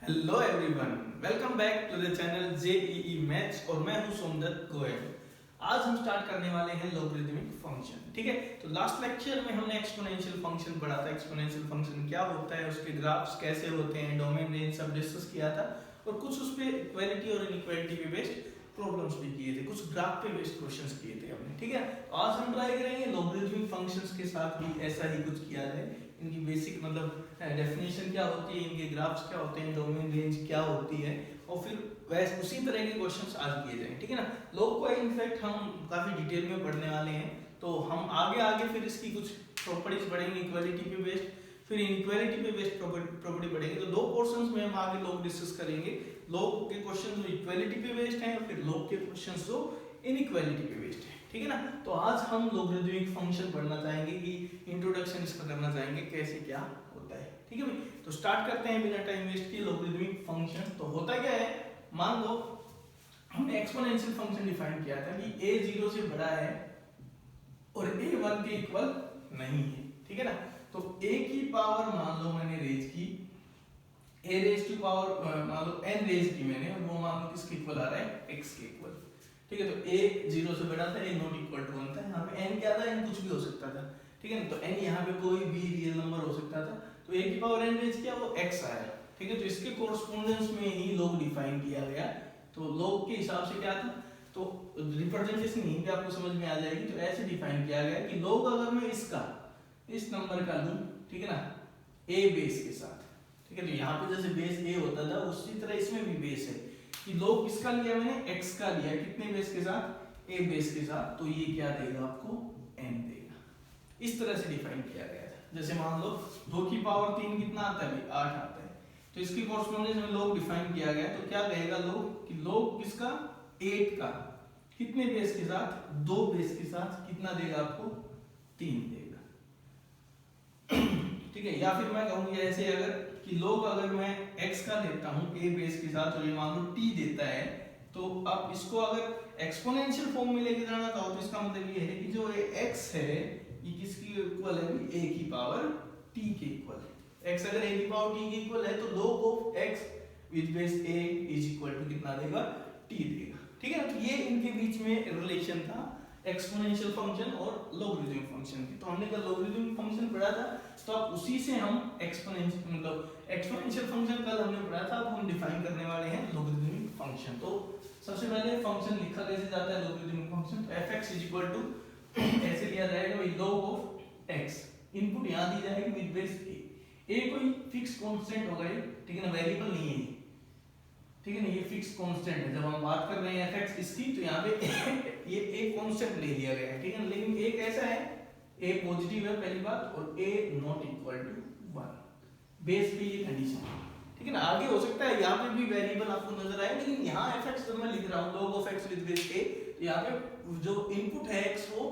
Hello everyone, welcome back to the channel JEE maths और मैं हूं सोमदत्त गोयल। आज हम स्टार्ट करने वाले हैं लॉगरिदमिक फंक्शन। ठीक है, तो लास्ट लेक्चर में हमने एक्सपोनेंशियल फंक्शन पढ़ा था। एक्सपोनेंशियल फंक्शन क्या होता है, उसके ग्राफ्स कैसे होते हैं, डोमेन रेंज सब डिस्कस किया था और कुछ उस पे इक्वालिटी और इनइक्वालिटी पे बेस्ड प्रॉब्लम्स भी किए थे, कुछ ग्राफ पे बेस्ड क्वेश्चंस किए थे हमने। ठीक है, आज हम ट्राई करेंगे लॉगरिदमिक फंक्शंस के साथ भी ऐसा ही कुछ किया जाए। इनकी बेसिक डेफिनेशन क्या होती है, इनके ग्राफ्स क्या होते हैं, डोमेन रेंज क्या होती है और फिर वैसे उसी तरह के क्वेश्चंस आज किए जाएंगे। ठीक है ना, लोग को इनफैक्ट हम काफी डिटेल में पढ़ने वाले हैं, तो हम आगे फिर इसकी कुछ प्रॉपर्टीज पढ़ेंगे इक्वालिटी पे बेस्ड, फिर इनइक्वालिटी पे बेस्ड प्रॉपर्टी पढ़ेंगे। तो दो पोर्शंस में हम आगे लोग डिस्कस करेंगे, लोग के क्वेश्चन जो इक्वालिटी पे बेस्ड हैं और फिर लोग के क्वेश्चन जो इनइक्वालिटी पे बेस्ड है। ठीक है ना, तो आज हम लॉगरिदमिक फंक्शन पढ़ना चाहेंगे कि इंट्रोडक्शन इसका करना चाहेंगे कैसे क्या होता है। ठीक है भाई, तो स्टार्ट करते हैं बिना टाइम वेस्ट किए लॉगरिदमिक फंक्शन। तो होता क्या है, मान लो हमने एक्सपोनेंशियल फंक्शन डिफाइन किया था कि a 0 से बड़ा है और a 1 के इक्वल नहीं है। ठीक है ना, तो a की पावर मान लो मैंने रेज की, a रेज टू पावर मान लो n रेज की मैंने, और वो मान लो किसके इक्वल आ रहा है, x के इक्वल। ठीक है, तो a 0 से बड़ा था, a नॉट इक्वल टू 1 था। यहाँ पे n क्या था, n कुछ भी हो सकता था। ठीक है ना, तो n यहाँ पे कोई भी रियल नंबर हो सकता था, तो a की पावर n रेज किया, वो x आया। ठीक है, तो इसके कोरस्पोंडेंस में ही log डिफाइन किया गया। तो log के हिसाब से क्या था, तो रिप्रेजेंटेशन यहीं पे आपको समझ में आ जाएगी। तो ऐसे डिफाइन किया गया कि log अगर मैं इसका इस नंबर का लूं, ठीक है ना, a बेस के साथ। ठीक है, तो यहाँ पे जैसे बेस a होता था उसी तरह इसमें भी बेस है कि log किसका लिया मैंने, x का लिया, कितने बेस के साथ, a बेस के साथ। तो ये क्या देगा आपको, n देगा। इस तरह से डिफाइन किया गया था। जैसे मान लो 2 की पावर 3 कितना आता है, 8 आता है, तो इसकी कोरस्पोंडेंस में log डिफाइन किया गया। तो क्या कहेगा log कि log किसका, 8 का कितने बेस के साथ, 2 बेस के साथ कितना देगा आपको, 3 देगा। ठीक है, या फिर मैं कहूंगी ऐसे अगर कि log अगर मैं x का लेता हूं a बेस के साथ, और ये मान लो t देता है, तो अब इसको अगर एक्सपोनेंशियल फॉर्म में लेके जाना चाहो तो इसका मतलब ये है कि जो ये x है ये किसकी इक्वल है, a की पावर t के इक्वल है। x अगर a की पावर t के इक्वल है तो log of x with base a is equal to कितना देगा, t देगा। ठीक है, तो ये इनके बीच में रिलेशन था एक्सपोनेंशियल फंक्शन और लॉगरिदमिक फंक्शन की। तो हमने कल लॉगरिदमिक फंक्शन पढ़ा था, तो अब उसी से हम एक्सपोनेंशियल फंक्शन कल हमने पढ़ा था, अब हम डिफाइन करने वाले हैं लॉगरिदमिक फंक्शन। तो सबसे पहले फंक्शन लिखा कैसे जाता है लॉगरिदमिक फंक्शन, तो fx इज इक्वल टू ऐसे लिया जाएगा भाई, log ऑफ x, इनपुट यहां दी जाएगी विद बेस a कोई फिक्स कांस्टेंट होगा ये, ठीक है ना, वेरिएबल नहीं है। ठीक है ना, ये फिक्स कांस्टेंट है। जब हम बात कर रहे हैं fx इसकी, तो यहाँ पे ये एक कांस्टेंट ले लिया गया है। ठीक है, लेकिन a कैसा है, a पॉजिटिव है पहली बात, और a not equal to 1 base पे ये कंडीशन है। ठीक है ना, आगे हो सकता है यहाँ पे भी वेरिएबल आपको नजर आए, लेकिन यहाँ fx जब मैं लिख रहा हूँ log of x with base a, तो यहाँ पे जो इनपुट है x, वो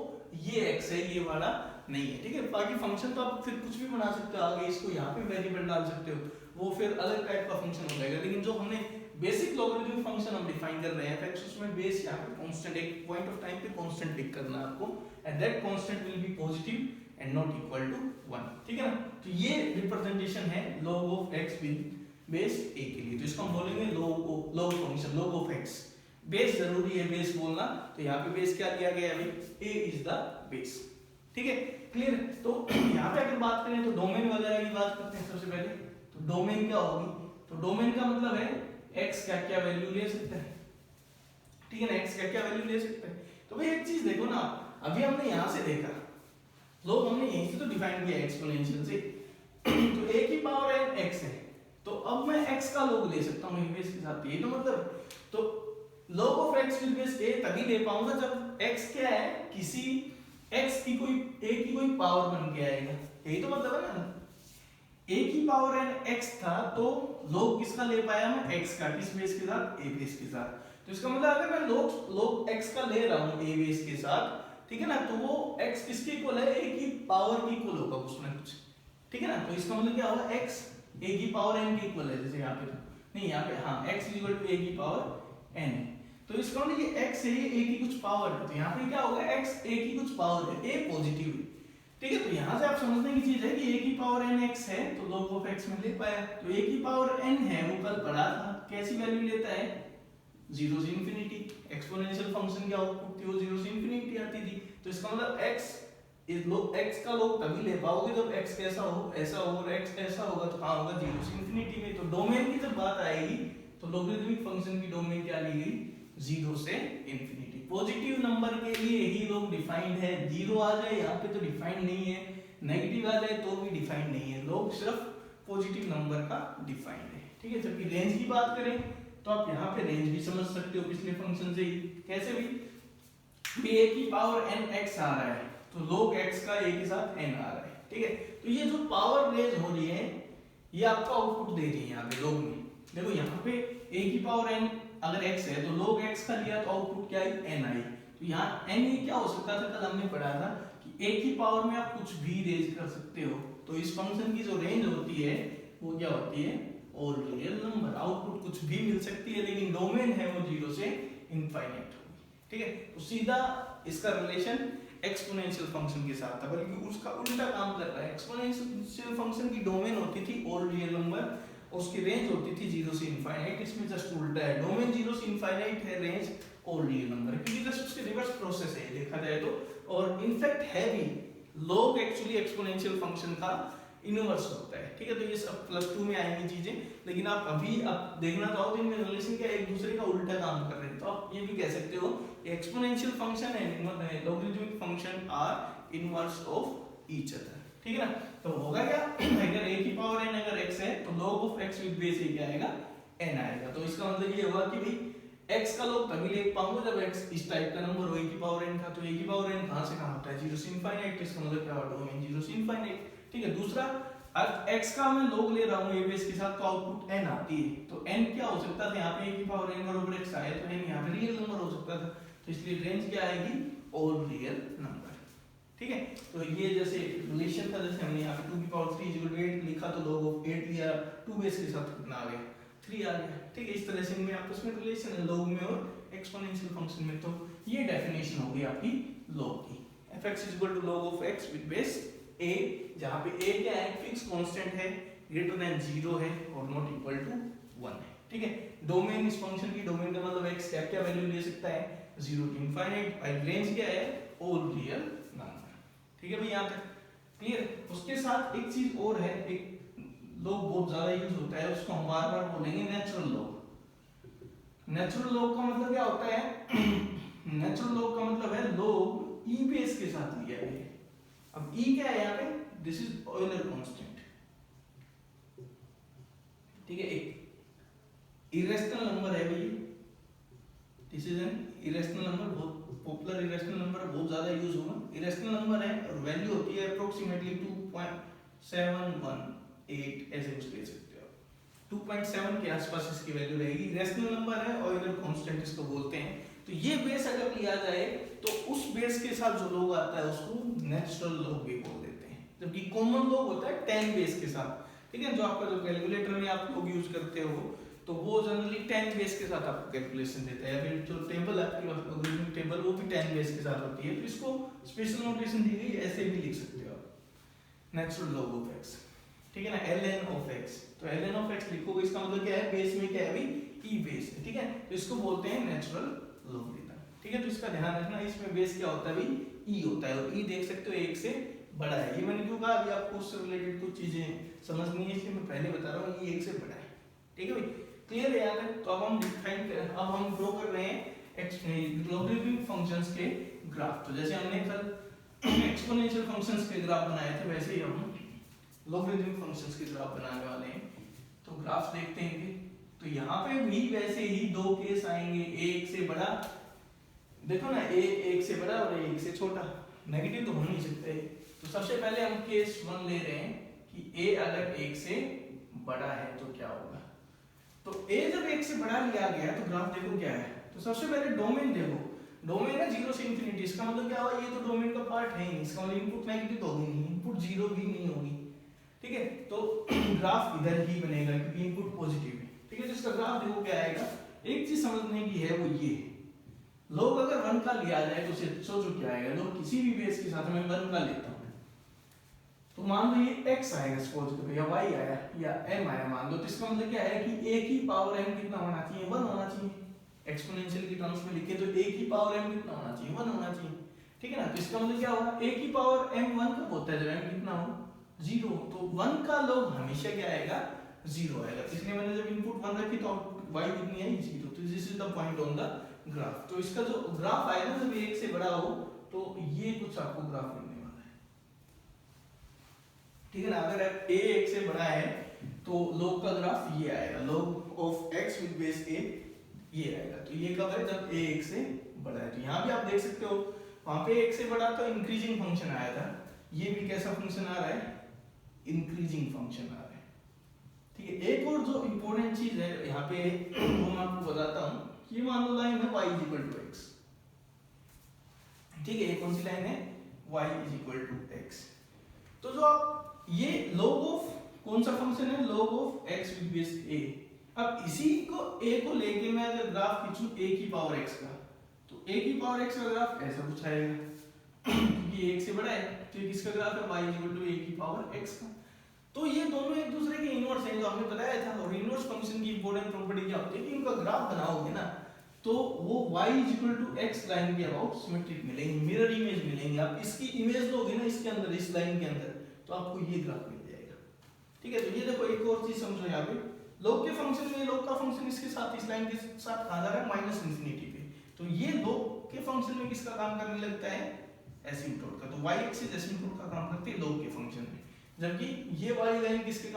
ये x है, ये वाला नहीं है। ठीक है, बाकी फंक्शन तो आप फिर कुछ भी बना सकते हो, आगे इसको यहाँ पे वेरिएबल डाल सकते हो, वो फिर अलग टाइप का फंक्शन हो जाएगा। लेकिन जो हमने बेसिक लॉगरिदमिक फंक्शन हम डिफाइन कर रहे हैं fx, उसमें बेस यहाँ पे कांस्टेंट, एक पॉइंट ऑफ टाइम पे कांस्टेंट पिक करना है आपको, and that constant will be positive and not equal to 1। ठीक है ना, तो ये रिप्रेजेंटेशन है log of x with base a के लिए। तो इसको हम बोलेंगे log function, log of x। Base जरूरी है बेस बोलना, तो यहाँ पे बेस क्या दिया गया है भाई, a इज द बेस। ठीक है, क्लियर। तो यहाँ पे अगर बात करें तो डोमेन वगैरह की बात करते हैं सबसे पहले। तो डोमेन क्या होगी, तो डोमेन का मतलब है x क्या क्या वैल्यू ले सकता है। ठीक है ना, x क्या क्या वैल्यू ले सकता है। तो भाई एक चीज देखो ना, अभी हमने यहां से देखा, लोग हमने यहीं से तो डिफाइन किया एक्सपोनेंशियल से, तो a की पावर n x है, तो अब मैं x का log ले सकता हूं बेस के साथ। ये तो मतलब, तो log of x with base a तभी ले पाऊंगा जब x क्या है, किसी x की कोई a की कोई पावर बन के आएगा। यही तो मतलब है ना, a की पावर n x था, तो log किसका ले पाया मैं, x का, किस बेस के साथ, a बेस के साथ। तो इसका मतलब अगर मैं log x का ले रहा हूं a बेस के साथ, ठीक है ना, तो वो x किसके इक्वल है, a की पावर के इक्वल होगा उसमें कुछ। ठीक है ना, तो इसका मतलब क्या होगा, x a की पावर n के इक्वल है। जैसे यहाँ पे नहीं, यहाँ पे हाँ, x इक्वल टू a की पावर n है, तो इसका मतलब ये x है, ये a की कुछ पावर है, तो यहाँ पे क्या होगा, x a की कुछ पावर है, a पॉजिटिव है। ठीक है। तो यहाँ से आप समझने की चीज है कि a की पावर n x है तो log ऑफ x में ले पाया। तो a की पावर n है वो कल पढ़ा था, कैसी वैल्यू लेता है 0 से इंफिनिटी। एक्सपोनेंशियल फंक्शन की आउटपुट थी वो 0 से इंफिनिटी आती थी। तो इसका मतलब x का log तभी ले पाओगे जब x कैसा हो, ऐसा हो, और x ऐसा होगा तो कहाँ होगा 0 से इंफिनिटी में। तो डोमेन की जब बात आएगी तो लॉगरिदमिक फंक्शन की डोमेन क्या ली गई 0 से इंफिनिटी। पॉजिटिव नंबर के लिए ही लोग डिफाइंड है, 0 आ जाए यहाँ पे तो डिफाइंड नहीं है, नेगेटिव आ जाए तो भी डिफाइंड नहीं है, लोग सिर्फ पॉजिटिव नंबर का डिफाइंड है। ठीक है। जबकि रेंज की बात करें तो आप यहाँ पे रेंज भी समझ सकते हो पिछले फंक्शन से ही। कैसे भी a की पावर n x आ रहा है तो log x का a के साथ n आ रहा है। ठीक है। तो ये जो पावर रेंज हो रही है ये आपको आउटपुट दे रही है यहाँ पे log में। देखो यहाँ पे a की पावर n अगर x है तो log x का लिया तो आउटपुट क्या आई n आई। तो यहाँ n ये क्या हो सकता था, कल हमने पढ़ा था कि a की पावर में आप कुछ भी रेंज कर सकते हो। तो इस फंक्शन की जो रेंज होती है वो क्या होती है ऑल रियल नंबर, आउटपुट कुछ भी मिल सकती है लेकिन डोमेन है वो 0 से इनफाइनाइट होगी। ठीक है। तो सीधा इसका रिलेशन एक्सपोनेंशियल फंक्शन के साथ था, बल्कि उसका उल्टा काम कर रहा है। एक्सपोनेंशियल फंक्शन की डोमेन होती थी ऑल रियल नंबर, उसकी रेंज होती थी 0 से इनफाइनाइट। इसमें जस्ट उल्टा है, डोमेन 0 से इनफाइनाइट है, रेंज ऑल रियल नंबर, क्योंकि जस्ट उसके रिवर्स प्रोसेस है देखा जाए तो। और इनफैक्ट है भी, log एक्चुअली एक्सपोनेंशियल फंक्शन का इनवर्स होता है। ठीक है। तो ये सब +2 में आएंगी चीजें, लेकिन आप अभी आप देखना चाहो तो इनमें रिलेशन क्या एक दूसरे का उल्टा काम कर रहे हैं। तो आप ये भी कह सकते हो exponential function and logarithmic function are inverse of each other. ठीक है ना। तो होगा क्या अगर a की पावर n अगर x है तो log of x with base क्या आएगा n आएगा। तो इसका मतलब ये होगा कि भाई x का log तभी ले पाऊंगा जब x इस टाइप का नंबर हो a की पावर n का। तो a की पावर n कहां से कहां होता है 0 से इनफाइनाइट। इसका मतलब क्या होगा डोमेन 0 से इनफाइनाइट। ठीक है। दूसरा x का मैं log ले रहा हूं a बेस के साथ तो आउटपुट n आती है। तो n क्या हो सकता था यहाँ पे a की पावर n बराबर x आया तो n यहाँ पे रियल नंबर हो सकता था। तो इसलिए रेंज क्या आएगी ऑल रियल नंबर। ठीक है। तो ये जैसे रिलेशन था, जैसे हमने यहाँ पे 2 की पावर 3 8 लिखा तो log ऑफ 8 लिया, 2 बेस के साथ कितना आ गया 3 आ गया। ठीक है। इस तरह से इनमें आपस में रिलेशन है log में और एक्सपोनेंशियल फंक्शन में। तो ये डेफिनेशन होगी आपकी log की, fx = log of x with base a, जहां पे a क्या है फिक्स कांस्टेंट है, ग्रेटर देन 0 है और नॉट इक्वल टू 1 है। ठीक है। डोमेन इस फंक्शन की डोमेन का मतलब x क्या क्या वैल्यू ले सकता है 0 टू इनफाइनाइट, और रेंज क्या है ऑल रियल नंबर। ठीक है भाई यहाँ तक क्लियर। उसके साथ एक चीज और है, एक लॉग बहुत ज्यादा यूज होता है, उसको हम बार बार बोलेंगे नेचुरल लॉग। नेचुरल लॉग का मतलब क्या होता है नेचुरल लॉग का मतलब है लॉग ई बेस के साथ लिया गया है। अब ई क्या है यहाँ पे, दिस इज ऑयलर कांस्टेंट। ठीक है। एक इरेशनल नंबर है भाई, this is an irrational number, बहुत पॉपुलर इरेशनल नंबर, बहुत ज्यादा यूज होगा। इरेशनल नंबर है और वैल्यू होती है अप्रोक्सीमेटली 2.718 ऐसे कुछ ले सकते हो, 2.7 के आसपास इसकी वैल्यू रहेगी। इरेशनल नंबर है, ऑयलर कांस्टेंट इसको बोलते हैं। तो ये बेस अगर लिया जाए तो उस बेस के साथ जो लॉग आता है उसको नेचुरल लॉग भी बोल देते हैं, जबकि कॉमन लॉग होता है 10 बेस के साथ। ठीक है। जो आपका जो कैलकुलेटर में आप लोग यूज करते हो तो वो जनरली 10 बेस के साथ आपको कैलकुलेशन देता है, या फिर जो टेबल आपकी लॉगरिथमिक टेबल वो भी 10 बेस के साथ होती है। तो इसको स्पेशल नोटेशन दी गई, ऐसे भी लिख सकते हो आप नेचुरल लॉग ऑफ x। ठीक है ना, ln ऑफ x। तो ln ऑफ x लिखोगे, इसका मतलब क्या है बेस में क्या है भाई e बेस है। ठीक है। तो इसको बोलते हैं नेचुरल लॉगरिथम। ठीक है। तो इसका ध्यान रखना, इसमें बेस क्या होता है भाई e होता है, और e देख सकते हो 1 से बड़ा है। ये मैंने क्यों कहा, अभी आपको उससे रिलेटेड कुछ चीजें समझनी है इसलिए मैं पहले बता रहा हूँ, ये 1 से बड़ा है। ठीक है भाई, क्लियर है यार। तो अब हम ड्रॉ कर रहे हैं लॉगरिथमिक फंक्शंस के ग्राफ। तो जैसे हमने कल एक्सपोनेंशियल फंक्शंस के ग्राफ बनाए थे, वैसे ही हम लॉगरिथमिक फंक्शंस के ग्राफ बनाने वाले हैं। तो ग्राफ देखते हैं। तो यहाँ पे भी वैसे ही दो केस आएंगे, a 1 से बड़ा, देखो ना a 1 से बड़ा और a 1 से छोटा, नेगेटिव तो हो नहीं सकते। तो सबसे पहले हम केस 1 ले रहे हैं कि a अगर 1 से बड़ा है तो क्या होगा। तो a जब 1 से बड़ा लिया गया तो ग्राफ देखो क्या है। तो सबसे पहले डोमेन देखो, डोमेन है 0 से इंफिनिटी। इसका मतलब क्या हुआ, ये तो डोमेन का पार्ट है ही, इसका मतलब इनपुट नेगेटिव तो होगी नहीं, इनपुट 0 भी नहीं होगी। ठीक है। तो ग्राफ इधर ही बनेगा क्योंकि इनपुट पॉजिटिव है। ठीक है। तो इसका ग्राफ देखो क्या आएगा। एक चीज समझने की है वो ये, लोग अगर 1 का लिया जाए तो सोचो क्या आएगा। लोग किसी भी बेस के साथ मैं 1 का लेता हूँ तो मान लो ये x आएगा सपोज करो, या y आया या m आया मान लो, तो इसका मतलब क्या है कि a की पावर m कितना होना चाहिए, 1 होना चाहिए। एक्सपोनेंशियल की टर्म्स में लिखे तो a की पावर m कितना होना चाहिए, 1 होना चाहिए, ठीक है ना। तो इसका मतलब क्या होगा, a की पावर m 1 कब होता है, जब m कितना हो 0, तो 1 का log हमेशा क्या आएगा, 0 आएगा। इसलिए मैंने जब इनपुट 1 रखी तो आउटपुट y कितनी आई, 0। तो this is the point on the graph. तो इसका जो ग्राफ आएगा जब 1 से बड़ा हो तो ये कुछ आपको ग्राफ मिलने वाला है, ठीक है ना। अगर a 1 से बड़ा है तो log का ग्राफ ये आएगा, log of x with base a ये आएगा। तो ये कब है, जब a 1 से बड़ा है। तो यहाँ भी आप देख सकते हो, वहां पे 1 से बड़ा तो इंक्रीजिंग फंक्शन आया था, ये भी कैसा फंक्शन आ रहा है, इंक्रीजिंग फंक्शन आ रहा है, ठीक है। एक और जो इंपॉर्टेंट चीज है यहाँ पे वो मैं आपको बताता हूँ, ये मान लो लाइन है y इक्वल टू x, ठीक है। ये कौन सी लाइन है, y इक्वल टू x। तो जो आप ये log ऑफ कौन सा फंक्शन है, log of x with base a। अब इसी को a को लेके मैं अगर ग्राफ खींचूं a की पावर x का, तो a की पावर x का ग्राफ ऐसा कुछ आएगा क्योंकि 1 से बड़ा है, तो ये किसका ग्राफ है, y इक्वल टू a की पावर x का। तो ये दोनों एक दूसरे के इनवर्स हैं, जो हमने बताया था। और इनवर्स फंक्शन की इंपॉर्टेंट प्रॉपर्टी क्या होती है कि इनका ग्राफ बनाओगे ना तो वो y equal to x line के अबाउट सिमेट्रिक मिलेंगे, मिरर इमेज मिलेंगे। आप इसकी इमेज लोगे ना इसके अंदर, इस लाइन के अंदर, तो आपको ये ग्राफ मिल जाएगा, ठीक है। तो ये देखो एक और चीज समझो, यहाँ पे log के फंक्शन में, log का फंक्शन इसके साथ, इस लाइन के साथ कहां जा रहा है, माइनस इंफिनिटी पे। तो ये log के फंक्शन में किसका काम करने लगता है, एसिम्पटोट का। तो y एक्सिस एसिम्पटोट का काम करती है log के फंक्शन में, जबकि ये वाली लाइन किसके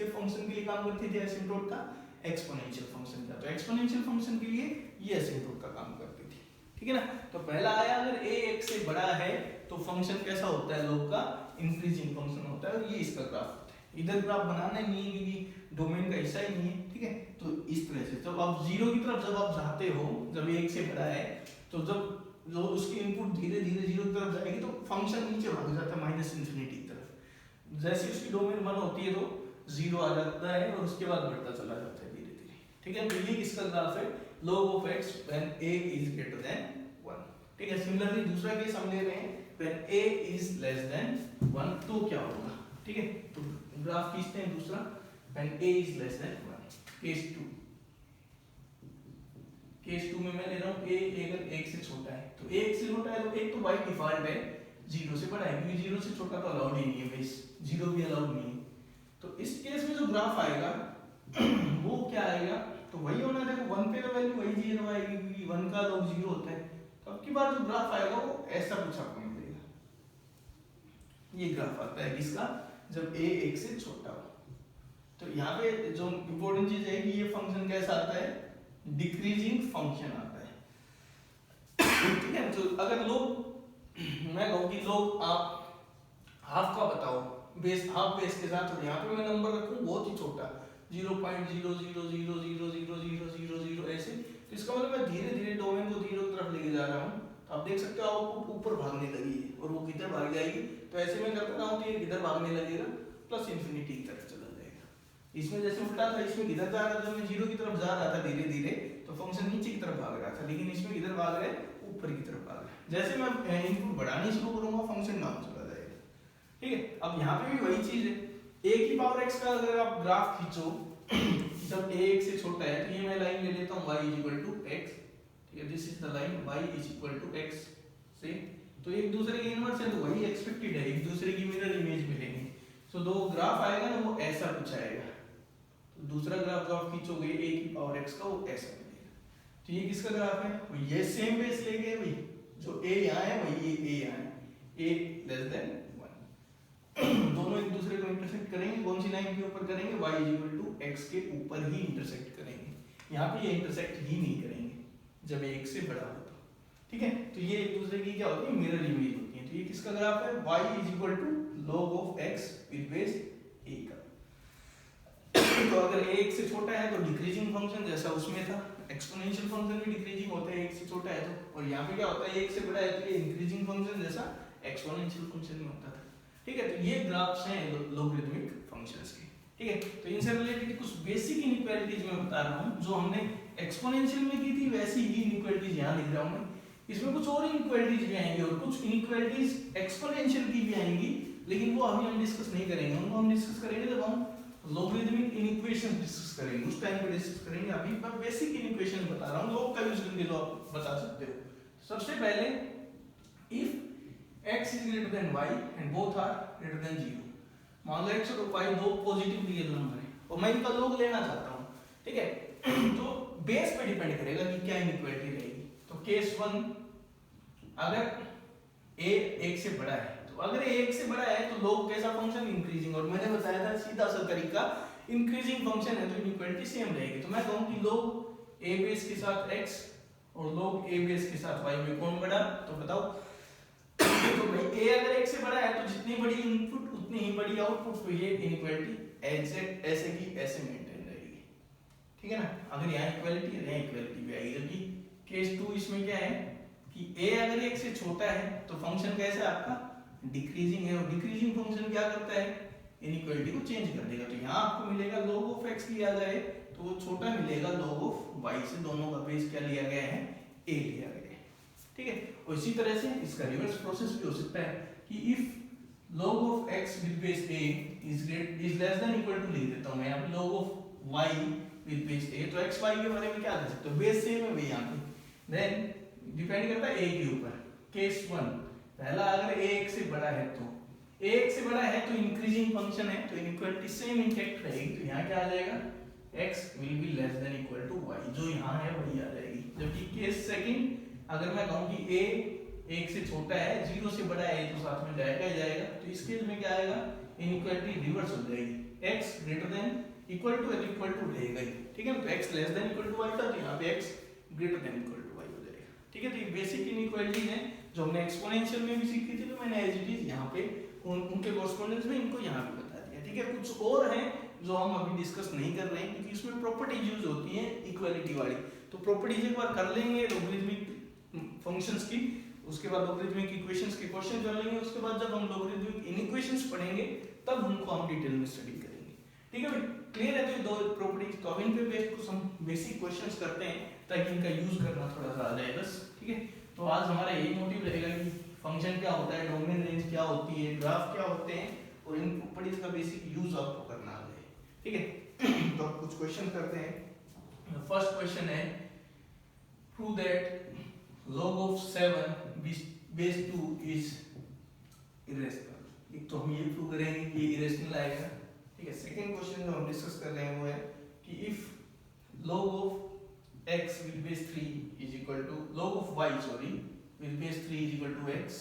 फंक्शन के लिए काम करती थी, एसिम्पटोट का, एक्सपोनेंशियल फंक्शन का। तो एक्सपोनेंशियल फंक्शन के लिए ये एसिम्पटोट का काम करती थी, ठीक है ना। तो पहला आया, अगर a 1 से बड़ा है तो फंक्शन कैसा होता है, log का इंक्रीजिंग फंक्शन होता है, और ये इसका ग्राफ होता है। इधर ग्राफ बनाना नहीं है क्योंकि डोमेन का हिस्सा ही नहीं है, ठीक है। तो इस तरह से जब आप 0 की तरफ जब आप जाते हो, जब 1 से बड़ा है, तो जब जो उसकी इनपुट धीरे धीरे 0 की तरफ जाएगी तो फंक्शन नीचे भाग जाता है माइनस इंफिनिटी की तरफ। जैसे उसकी डोमेन 1 होती है तो 0 आ जाता है और उसके बाद बढ़ता चला जाता है धीरे धीरे, ठीक है। तो ये किसका ग्राफ है, log of x when a is greater than 1, ठीक है। सिमिलरली दूसरा केस हम ले रहे हैं, when a is less than 1, तो क्या होगा, ठीक है। तो ग्राफ खींचते हैं दूसरा, when a is less than 1। Case 2 में मैं ले रहा हूं a अगर 1 से छोटा है, तो a 1 से छोटा है तो एक तो बाय डिफॉल्ट है 0 से बड़ा है, क्योंकि 0 से छोटा तो अलाउड ही नहीं है, बेस 0 भी अलाउड नहीं है। तो इस केस में जो ग्राफ आएगा वो क्या आएगा, तो वही होना है। देखो 1 पे तो वैल्यू वही 0 आएगी क्योंकि 1 का log 0 होता है। तो अब की बार जो ग्राफ आएगा वो ऐसा कुछ आपको मिलेगा, ये ग्राफ आता है किसका, जब a 1 से छोटा हो। तो यहाँ पे जो इंपॉर्टेंट चीज है कि ये फंक्शन कैसा आता है, डिक्रीजिंग फंक्शन आता है, ठीक है। तो अगर लोग, मैं कहूँ कि लोग आप हाफ का बताओ, बेस हाफ बेस के साथ, यहाँ पे मैं नंबर रखूँ बहुत ही छोटा 0.00000000 ऐसे, तो इसका मतलब मैं धीरे धीरे डोमेन को 0 की तरफ लेके जा रहा हूँ। तो आप देख सकते हो आउटपुट ऊपर भागने लगी है, और वो किधर भाग जाएगी, तो ऐसे में करता हूँ तो ये किधर भागने लगेगा, प्लस इंफिनिटी की तरफ चला जाएगा। इसमें जैसे उल्टा था, इसमें किधर जा रहा था, मैं 0 की तरफ जा रहा था धीरे धीरे, तो फंक्शन नीचे की तरफ भाग रहा था, लेकिन इसमें किधर भाग रहा है, ऊपर की तरफ भाग रहा है। जैसे मैं इनपुट बढ़ानी शुरू करूंगा फंक्शन डाउन चला जाएगा, ठीक है। अब यहाँ पे भी वही चीज है, a की पावर x का अगर आप ग्राफ खींचो जब a 1 से छोटा है, तो ये मैं लाइन ले लेता हूँ y इक्वल टू x, ठीक है। This is the line y is equal to x से, तो एक दूसरे के इनवर्स है तो वही एक्सपेक्टेड है, एक दूसरे की मिरर इमेज मिलेंगे। सो दो ग्राफ आएगा ना वो ऐसा कुछ आएगा, तो दूसरा ग्राफ जो आप खींचोगे a की पावर x का वो ऐसा मिलेगा। तो ये किसका ग्राफ है, वो ये सेम बेस ले गए भाई, जो a यहाँ है वही a यहाँ है, a लेस देन 1, दोनों एक दूसरे को इंटरसेक्ट करेंगे, कौन सी लाइन के ऊपर करेंगे, y इक्वल टू x के ऊपर ही इंटरसेक्ट करेंगे। यहाँ पे ये इंटरसेक्ट ही नहीं करेंगे जब 1 से बड़ा हो, ठीक है। तो ये एक दूसरे की क्या होती है, मिरर इमेज होती है। तो ये किसका ग्राफ है, y is equal to log of x with base a का। तो अगर a 1 से छोटा है तो डिक्रीजिंग फंक्शन जैसा उसमें था, एक्सपोनेंशियल फंक्शन भी डिक्रीजिंग होता है 1 से छोटा है तो, और यहाँ पे क्या होता है 1 से बड़ा है तो ये इंक्रीजिंग फंक्शन जैसा एक्सपोनेंशियल फंक्शन में होता था, ठीक है। तो ये ग्राफ्स हैं लॉगरिथमिक फंक्शंस के, ठीक है। तो इनसे रिलेटेड कुछ बेसिक इनइक्वालिटीज मैं बता रहा हूँ, जो हमने एक्सपोनेंशियल में की थी वैसी ही इनइक्वालिटीज यहाँ लिख रहा हूँ मैं। इसमें कुछ और इनइक्वालिटीज भी आएंगी और कुछ इनइक्वालिटीज एक्सपोनेंशियल की भी आएंगी लेकिन वो अभी हम डिस्कस नहीं करेंगे, उनको हम डिस्कस करेंगे जब हम लॉगरिदमिक इनइक्वेशन डिस्कस करेंगे, उस टाइम पे डिस्कस करेंगे। अभी मैं बेसिक इनइक्वेशन बता रहा हूँ, लोग का यूज करके जो आप बता सकते हो। सबसे पहले if x is greater than y and both are greater than 0, मान लो x और y दो पॉजिटिव रियल नंबर है और मैं इनका log लेना चाहता हूँ, ठीक है। तो बेस पे डिपेंड करेगा कि क्या इनइक्वालिटी रहेगी। तो केस 1, अगर a 1 से बड़ा है, तो अगर a 1 से बड़ा है तो log कैसा फंक्शन इंक्रीजिंग, और मैंने बताया था सीधा सा तरीका इंक्रीजिंग फंक्शन है तो इनइक्वालिटी सेम रहेगी। तो मैं कहूँ कि log a बेस के साथ x और log a बेस के साथ y में कौन बड़ा, तो बताओ। तो भाई a अगर 1 से बड़ा है तो जितनी बड़ी इनपुट उतनी ही बड़ी आउटपुट, तो ये इनइक्वालिटी एग्जैक्ट ऐसे की ऐसे मेंटेन रहेगी, ठीक है ना। अगर यहाँ इक्वालिटी है यहाँ इक्वालिटी भी आएगी। जबकि केस 2 इसमें क्या है कि a अगर 1 से छोटा है तो फंक्शन कैसा है आपका, डिक्रीजिंग है, और डिक्रीजिंग फंक्शन क्या करता है, इनइक्वालिटी को चेंज कर देगा। तो यहाँ आपको मिलेगा log of x लिया जाए तो वो छोटा मिलेगा log of y से, दोनों का बेस क्या लिया गया है, a लिया गया है, ठीक है। और इसी तरह से इसका रिवर्स प्रोसेस भी हो सकता है कि if log of x with base a is less than equal to, लिख देता हूं मैं यहाँ पे log of y with base a, तो x y के बारे में क्या कर सकते हो, बेस सेम है भाई यहाँ पे, देन डिपेंड करता है a के ऊपर। केस 1 पहला, अगर a 1 से बड़ा है तो a 1 से बड़ा है तो इंक्रीजिंग फंक्शन है तो इनइक्वालिटी सेम इंटैक्ट रहेगी। तो यहाँ क्या आ जाएगा, x will be less than equal to y, जो यहाँ है वही आ जाएगी। जबकि केस सेकंड, अगर मैं कहूँ कि a 1 से छोटा है, 0 से बड़ा है तो साथ में जाएगा ही जाएगा, तो इस केस में क्या आएगा, इनइक्वालिटी रिवर्स हो जाएगी, x greater than equal to रहेगा ही, ठीक है। तो x less than equal to y था तो यहाँ पे x greater than equal to y हो जाएगा, ठीक है। तो ये बेसिक इनइक्वालिटी है जो हमने एक्सपोनेंशियल में भी सीखी थी, तो मैंने एज इट इज यहाँ पे उनके कॉरेस्पोंडेंस में इनको यहाँ पे बता दिया, ठीक है। कुछ और हैं जो हम अभी डिस्कस नहीं कर रहे हैं क्योंकि इसमें प्रॉपर्टीज यूज होती हैं इक्वालिटी वाली, तो प्रॉपर्टीज एक बार कर लेंगे लॉगरिदमिक फंक्शंस की, उसके बाद लॉगरिदमिक इक्वेशंस के क्वेश्चन कर लेंगे, उसके बाद जब हम लॉगरिदमिक इनइक्वेशंस पढ़ेंगे तब उनको हम डिटेल में स्टडी करेंगे, ठीक है भाई। क्लियर है तो ये दो प्रॉपर्टीज, तो अब इन पे बेस्ड कुछ हम बेसिक क्वेश्चंस करते हैं ताकि इनका यूज करना थोड़ा सा आ जाए बस, ठीक है। तो आज हमारा यही मोटिव रहेगा कि फंक्शन क्या होता है, डोमेन रेंज क्या होती है, ग्राफ क्या होते हैं, और इन प्रॉपर्टीज का बेसिक यूज आपको करना आ जाए, ठीक है। तो अब कुछ क्वेश्चन करते हैं। फर्स्ट क्वेश्चन है, prove that log of 7 base 2 is irrational। एक तो हम ये प्रूव करेंगे कि ये इरेशनल आएगा, ठीक है। सेकंड क्वेश्चन जो हम डिस्कस कर रहे हैं वो है कि if log of x with base 3 is equal to log of y with base 3 is equal to x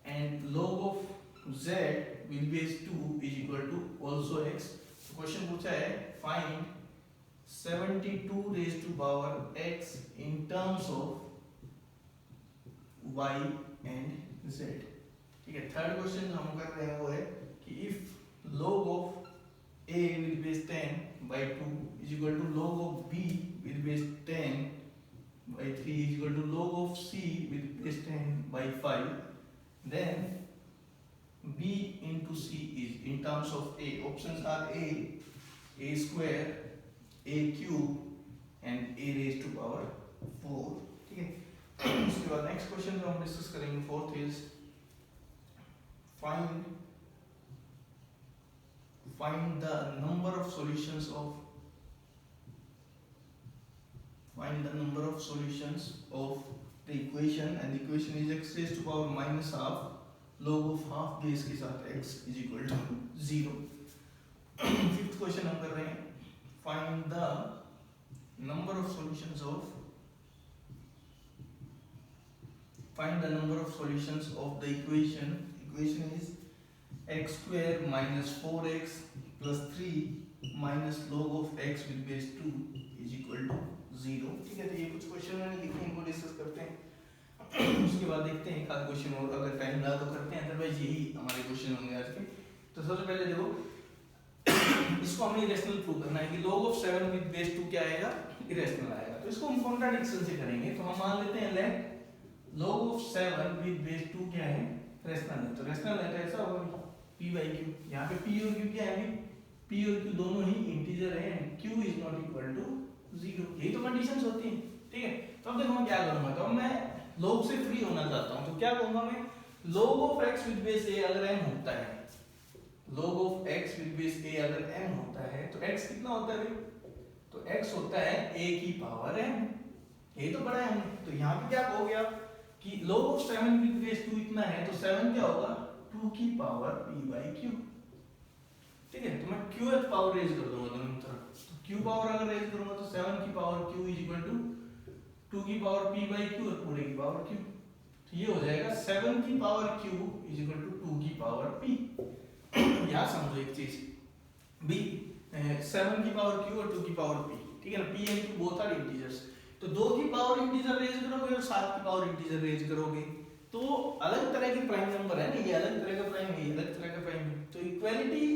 and log of z with base 2 is equal to also x। तो question पूछा है find 72 raised to power x in terms of y and z, ठीक है। Third question जो हम कर रहे हैं वो है कि if log of a with base 10 by 2 is equal to log of b with base 10 by 3 is equal to log of c with base 10 by 5, then b into c is in terms of a, options are a square, a cube and a raised to power 4, ठीक है। उसके बाद next question जो हम discuss करेंगे fourth is find the number of solutions of the equation, and the equation is x raised to power minus half log of half base के साथ x is equal to 0। Fifth question हम कर रहे हैं find the number of solutions of the equation is x square minus 4x plus 3 minus log of x with base 2 is equal to 0, ठीक है। तो ये कुछ क्वेश्चन मैंने लिखे हैं, इनको डिस्कस करते हैं। उसके बाद देखते हैं एक आध क्वेश्चन और, अगर टाइम लगा तो करते हैं, अदरवाइज यही हमारे क्वेश्चन होंगे आज के। तो सबसे पहले देखो इसको हमें इरेशनल प्रूव करना है कि log of 7 with base 2 क्या आएगा, इरेशनल आएगा। तो इसको हम कॉन्ट्राडिक्शन से करेंगे। तो हम मान लेते हैं late log of 7 with base 2 क्या है, रेशनल है। तो रेशनल है तो ऐसा होगा p by q, यहाँ पे p और q क्या है, p और q दोनों ही इंटीजर है and q is not equal to 0, यही तो कंडीशंस होती हैं, ठीक है। तो अब देखो मैं क्या करूंगा, तो मैं log से फ्री होना चाहता हूँ, तो क्या कहूंगा मैं log of x with base a अगर m होता है, log of x with base a अगर m होता है तो x कितना होता है भाई? तो x होता है a की पावर m, ये तो पढ़ा है हमने। तो यहाँ पे क्या कहोगे आप कि log of 7 with base 2 इतना है, तो 7 क्या होगा? 2 की पावर p by q, ठीक है। तो मैं qth पावर रेज कर दूंगा दोनों तरफ, तो q पावर अगर रेज करूंगा तो 7 की power q is equal to 2 की पावर p by q और पूरे की पावर q, तो ये हो जाएगा 7 की power q is equal to 2 की पावर p। यहाँ समझो एक चीज, b 7 की पावर q और 2 की पावर p, ठीक है ना। p and q both are integers, तो 2 की पावर इंटीजर रेज करोगे और 7 की पावर इंटीजर रेज करोगे तो अलग तरह के प्राइम नंबर है ना, ये अलग तरह का प्राइम है, ये अलग तरह का प्राइम है, तो इक्वालिटी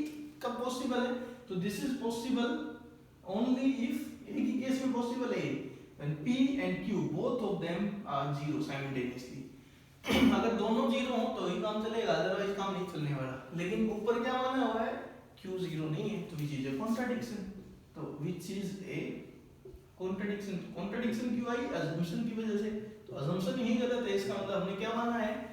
कब पॉसिबल है? तो this is possible only if, एक ही केस में पॉसिबल है when p and q both of them are zero simultaneously। अगर दोनों जीरो हो तो ही काम चलेगा, अदरवाइज काम नहीं चलने वाला। लेकिन ऊपर क्या माना हुआ है? q जीरो नहीं है, तो विच इज अ कॉन्ट्रडिक्शन, तो which is a contradiction. Contradiction क्यों आई? अजम्पशन की वजह से, तो अजम्पशन ही गलत है, इसका मतलब हमने क्या माना है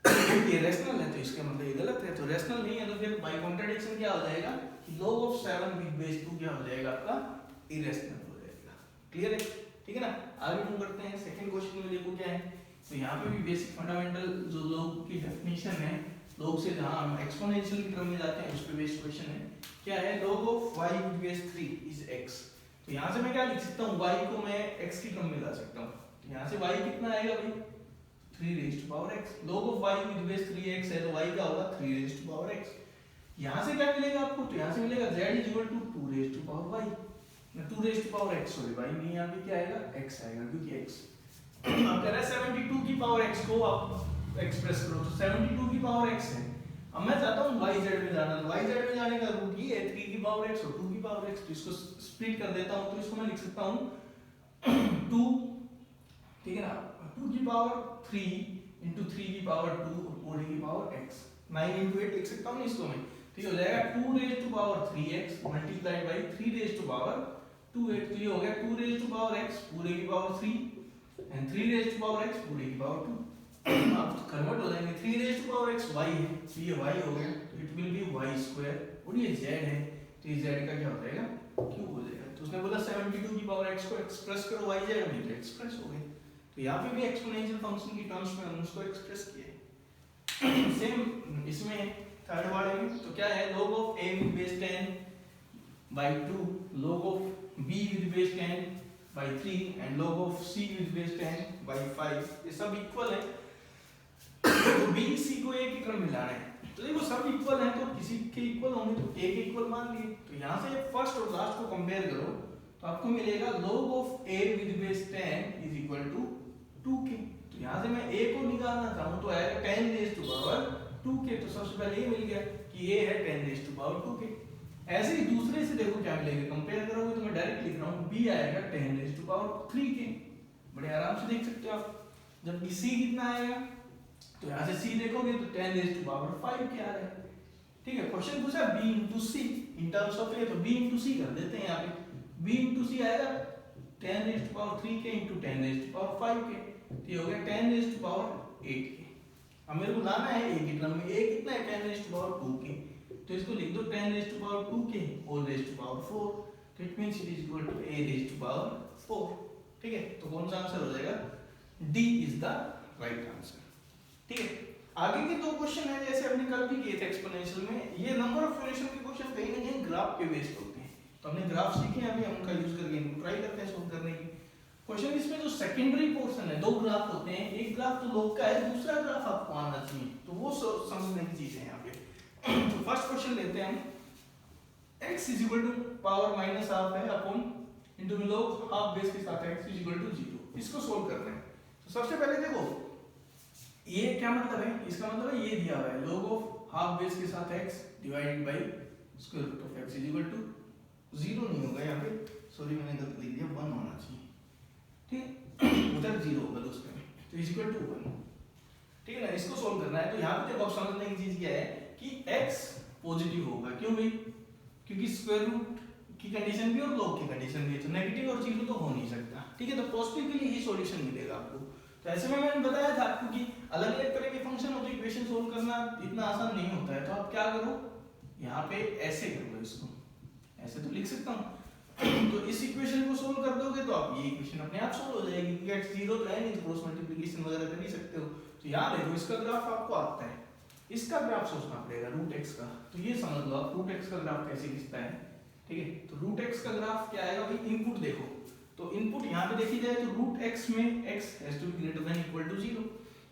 ये रैशनल है, तो इसका मतलब ये गलत है। तो रैशनल नहीं है तो फिर बाय कॉन्ट्रडिक्शन क्या हो जाएगा कि log of 7 with base 2 क्या हो जाएगा आपका? इरेशनल हो जाएगा। क्लियर है? ठीक है ना। आगे मूव करते हैं, सेकंड क्वेश्चन में देखो क्या है। तो यहाँ पे भी बेसिक फंडामेंटल जो log की डेफिनेशन है, log से जहाँ हम एक्सपोनेंशियल की टर्म में जाते हैं उस पे बेस्ड क्वेश्चन है। क्या है? log of y with base 3 is x। तो यहाँ से मैं क्या लिख सकता हूँ? y को मैं x की टर्म में ला सकता हूँ, तो यहाँ से y कितना आएगा भाई? 3 raised to power x। log of y with base 3x है तो y क्या होगा? 3 raised to power x। यहाँ से क्या मिलेगा आपको? तो यहाँ से मिलेगा z is equal to 2 raised to power y, 2 raised to power x, sorry y नहीं, यहाँ पे क्या आएगा? x आएगा, क्योंकि x अब कह रहा है 72 की पावर x को आप एक्सप्रेस करो, तो 72 की पावर x है। अब मैं चाहता हूँ yz में जाना, तो yz में जाने का रूट ये है 3 की पावर x और 2 की पावर x, तो इसको स्प्लिट कर देता हूँ, तो इसको मैं लिख सकता हूँ 2, ठीक है ना, 2 की पावर 3 into 3 की पावर 2 और पूरे की पावर x, 9 into 8 लिख सकता हूँ ना इसको मैं, तो ये हो जाएगा 2 raised to power 3x multiplied by 3 raised to power 2x, तो ये हो गया 2 raised to power x पूरे की power 3 and 3 raised to power x पूरे की पावर 2। अब कन्वर्ट हो जाएंगे, 3 raised to power x y है, तो ये y हो गया, तो it will be y square, और ये z है, तो ये z का क्या हो जाएगा? क्यूब हो जाएगा। तो उसने बोला 72 की पावर x को एक्सप्रेस करो yz में, तो एक्सप्रेस हो गया। तो यहाँ पे भी एक्सपोनेंशियल फंक्शन की टर्म्स में हम उसको एक्सप्रेस किए। सेम इसमें थर्ड वाले में तो क्या है? log of a with base 10 by 2, log of b with base 10 by 3 and log of c with base 10 by 5, ये सब इक्वल है। तो b c को a की टर्म में लाना है, तो देखो सब इक्वल है तो किसी के इक्वल होंगे तो a के इक्वल मान लिए। तो यहाँ से फर्स्ट और लास्ट को कंपेयर करो तो आपको मिलेगा log of a with base 10 is equal to 2k। तो यहाँ से मैं a को निकालना चाहूँ तो आएगा 10 raised to power 2k, तो सबसे पहले ये मिल गया कि a है 10 raised to power 2k। ऐसे ही दूसरे से देखो क्या मिलेगा, कंपेयर करोगे तो मैं डायरेक्ट लिख रहा हूँ b आएगा 10 raised to power 3k, बड़े आराम से देख सकते हो आप। जब c कितना आएगा तो यहाँ से c देखोगे तो 10 raised to power 5k आ रहा है, ठीक है। क्वेश्चन पूछा b into c in terms of a, तो b into c कर देते हैं यहाँ पे, b into c आएगा 10 raised to power 3k into 10 raised to power 5k, तो ये हो गया 10 raised to power 8k। अब मेरे को लाना है a की टर्म में, a कितना है? 10 raised to power 2k, तो इसको लिख दो 10 raised to power 2k all raised to power 4, तो it means it is equal to a raised to power 4, ठीक है। तो कौन सा आंसर हो जाएगा? d is the right answer, ठीक है। आगे के दो क्वेश्चन है जैसे हमने कल भी किए थे एक्सपोनेंशियल में, ये नंबर ऑफ रिलेशन के क्वेश्चन कहीं ना कहीं ग्राफ पे बेस्ड होते हैं, तो हमने ग्राफ सीखे हैं, अभी हम उनका यूज करके इनको ट्राई करते हैं सोल्व करने की। क्वेश्चन इसमें जो सेकेंडरी पोर्शन है, दो ग्राफ होते हैं, एक ग्राफ तो log का है, दूसरा ग्राफ आपको आना चाहिए, तो वो समझने की चीज है यहाँ पे। तो फर्स्ट क्वेश्चन लेते हैं हम, x is equal to power minus half है upon into log half base के साथ x इज इक्वल टू 0, इसको सोल्व करना है। तो सबसे पहले देखो ये क्या मतलब है, इसका मतलब है ये दिया हुआ है log ऑफ हाफ बेस के साथ x divided by square root of x is equal to 0 नहीं होगा यहाँ पे, सॉरी मैंने गलत लिख दिया, 1 होना चाहिए, ठीक, उधर 0 होगा दूसरे में, तो इज इक्वल टू 1, ठीक है ना। इसको सोल्व करना है, तो यहाँ पे देखो समझने की चीज क्या है कि x पॉजिटिव होगा, क्यों भाई? क्योंकि स्क्वायर रूट की कंडीशन भी और log की कंडीशन भी है, तो नेगेटिव और 0 तो हो नहीं सकता, ठीक है। तो पॉजिटिव के लिए ही सॉल्यूशन मिलेगा आपको, तो ऐसे में मैंने बताया था आपको कि अलग अलग तरह के फंक्शन होते हैं, इक्वेशन सोल्व करना इतना आसान नहीं होता है। तो आप क्या करो, यहाँ पे ऐसे कर लो, इसको ऐसे तो लिख सकता हूँ तो इस इक्वेशन को सोल्व कर दोगे तो आप ये इक्वेशन अपने आप सोल्व हो जाएगी, क्योंकि x 0 तो है नहीं, क्रॉस मल्टीप्लिकेशन वगैरह कर नहीं सकते हो। तो यहाँ देखो इसका ग्राफ आपको आता है, इसका ग्राफ सोचना पड़ेगा रूट x का। तो ये समझ लो आप रूट x का ग्राफ कैसे खींचता है, ठीक है। तो रूट x का ग्राफ क्या आएगा भाई, इनपुट देखो, तो इनपुट यहाँ पे देखी जाए तो रूट x में x has to be greater than equal to 0।